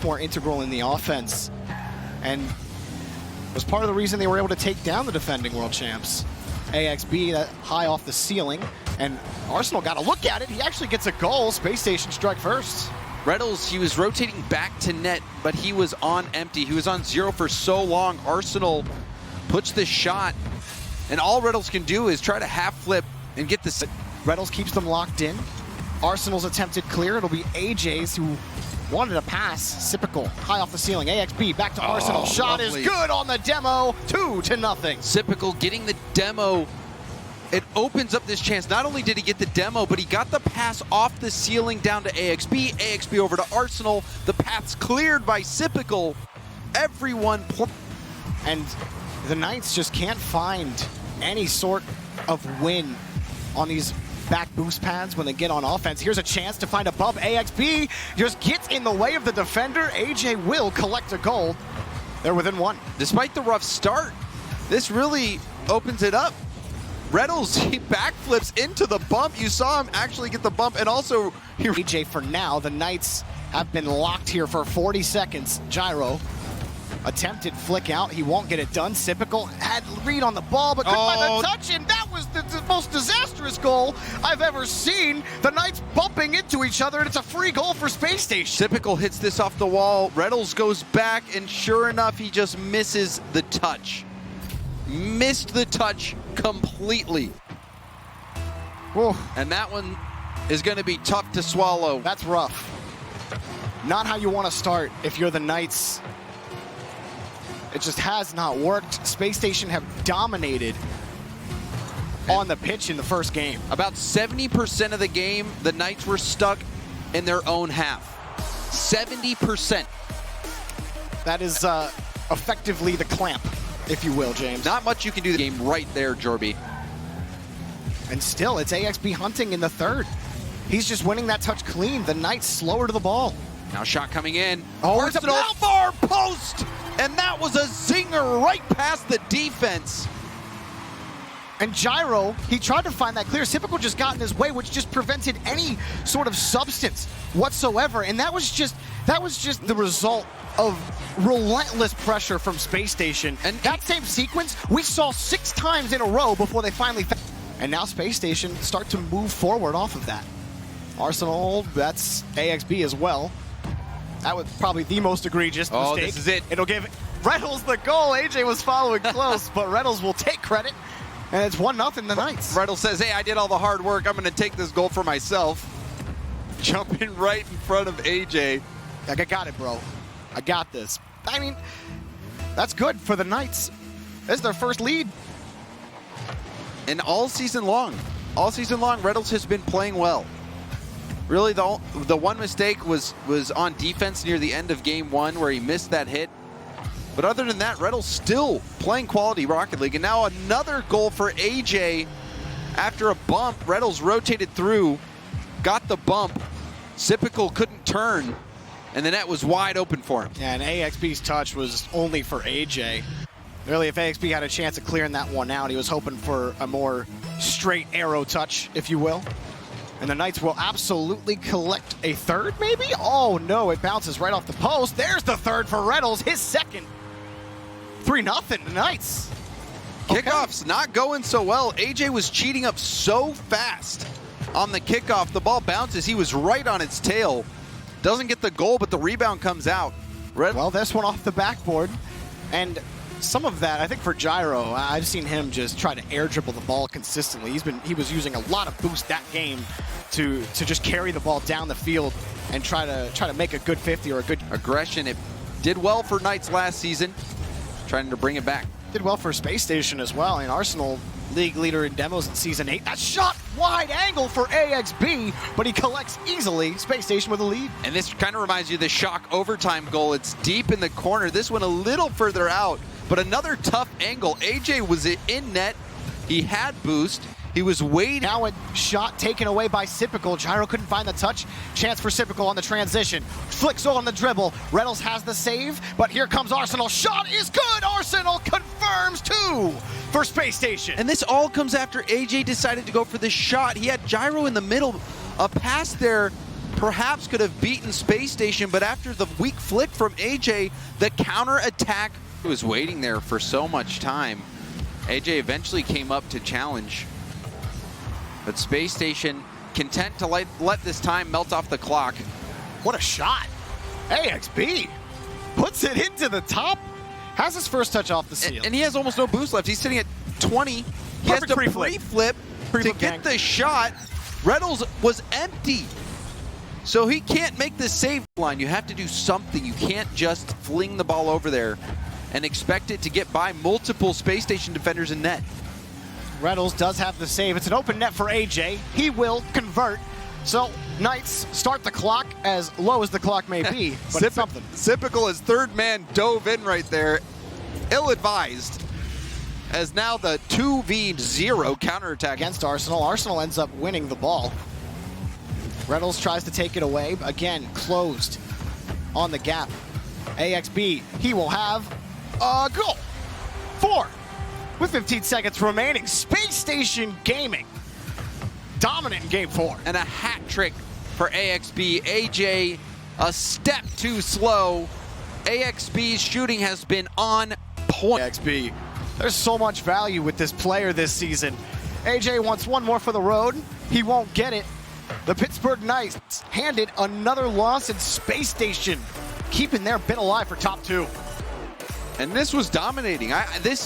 more integral in the offense. And was part of the reason they were able to take down the defending world champs. AXB, that high off the ceiling, and Arsenal got a look at it. He actually gets a goal. Spacestation strike first. Reynolds, he was rotating back to net, but he was on empty. He was on 0 for so long. Arsenal puts this shot, and all Reynolds can do is try to half flip and get this. Reynolds keeps them locked in. Arsenal's attempted clear. It'll be AJ's who wanted a pass. Sipical, high off the ceiling. AXB back to Arsenal. Shot lovely. is good on the demo. 2-0. Sipical getting the demo. It opens up this chance. Not only did he get the demo, but he got the pass off the ceiling down to AXB. AXB over to Arsenal. The path's cleared by Sipical. Everyone. And the Knights just can't find any sort of win on these back boost pads when they get on offense. Here's a chance to find a bump. AXB just gets in the way of the defender. AJ will collect a goal. They're within one. Despite the rough start, this really opens it up. Reynolds, he backflips into the bump. You saw him actually get the bump, and also here. AJ for now. The Knights have been locked here for 40 seconds. Gyro, attempted flick out. He won't get it done. Sipical had read on the ball, but couldn't find the touch, and that was the most disastrous goal I've ever seen. The Knights bumping into each other, and it's a free goal for Spacestation. Sipical hits this off the wall. Reynolds goes back, and sure enough, he just misses the touch. Missed the touch completely. Whoa. And that one is going to be tough to swallow. That's rough. Not how you want to start if you're the Knights. It just has not worked. Spacestation have dominated on the pitch in the first game. About 70% of the game, the Knights were stuck in their own half. 70%. That is effectively the clamp, if you will, James. Not much you can do the game right there, Jorby. And still, it's AXB hunting in the third. He's just winning that touch clean. The Knights slower to the ball. Now shot coming in. Oh, Arsenal it's a far post! And that was a zinger right past the defense. And Gyro, he tried to find that clear. Sipical just got in his way, which just prevented any sort of substance whatsoever. And that was just the result of relentless pressure from Spacestation. And that same sequence we saw 6 times in a row before they finally and now Spacestation start to move forward off of that. Arsenal, that's AXB as well. That was probably the most egregious mistake. Oh, this is it. It'll give Reynolds the goal. AJ was following close, but Reynolds will take credit. And it's 1-0 the Knights. Reynolds says, hey, I did all the hard work. I'm going to take this goal for myself. Jumping right in front of AJ. Like, I got it, bro. I got this. I mean, that's good for the Knights. This is their first lead. And all season long, Reynolds has been playing well. Really, the one mistake was on defense near the end of game 1 where he missed that hit. But other than that, Reynolds still playing quality Rocket League. And now another goal for AJ after a bump. Reynolds rotated through, got the bump. Sipical couldn't turn, and the net was wide open for him. Yeah, and AXB's touch was only for AJ. Really, if AXB had a chance of clearing that one out, he was hoping for a more straight arrow touch, if you will. And the Knights will absolutely collect a third, maybe? Oh, no, it bounces right off the post. There's the third for Reynolds, his second. 3-0, the Knights. Kickoff's not going so well. AJ was cheating up so fast on the kickoff. The ball bounces. He was right on its tail. Doesn't get the goal, but the rebound comes out. Well, this one off the backboard. And some of that, I think for Gyro, I've seen him just try to air dribble the ball consistently. He was using a lot of boost that game to just carry the ball down the field and try to make a good 50 or a good aggression. It did well for Knights last season, trying to bring it back. Did well for Spacestation as well. And Arsenal, league leader in demos in Season 8. That shot wide angle for AXB, but he collects easily. Spacestation with a lead. And this kind of reminds you of the Shock overtime goal. It's deep in the corner. This one a little further out, but another tough angle. AJ was in net. He had boost. He was waiting. Now a shot taken away by Sipical. Gyro couldn't find the touch. Chance for Sipical on the transition. Flicks on the dribble. Reynolds has the save, but here comes Arsenal. Shot is good. Arsenal confirms 2 for Spacestation. And this all comes after AJ decided to go for the shot. He had Gyro in the middle. A pass there perhaps could have beaten Spacestation, but after the weak flick from AJ, the counter attack was waiting there for so much time. AJ eventually came up to challenge, but Spacestation content to let this time melt off the clock. What a shot. AXB puts it into the top, has his first touch off the seal. And he has almost no boost left. He's sitting at 20. He has to pre-flip to get the shot. Reynolds was empty. So he can't make the save line. You have to do something. You can't just fling the ball over there and expect it to get by multiple Space Station defenders in net. Reynolds does have the save. It's an open net for AJ. He will convert. So Knights start the clock as low as the clock may be, but it's something. Typical as third man dove in right there. Ill-advised. As now the 2v0 counterattack against Arsenal. Arsenal ends up winning the ball. Reynolds tries to take it away. Again, closed on the gap. AXB, he will have a goal. 4 with 15 seconds remaining. Space Station Gaming dominant in game 4. And a hat trick for AXB. AJ a step too slow. AXB's shooting has been on point. AXB, there's so much value with this player this season. AJ wants one more for the road. He won't get it. The Pittsburgh Knights handed another loss in Space Station, keeping their bid alive for top 2. And this was dominating. This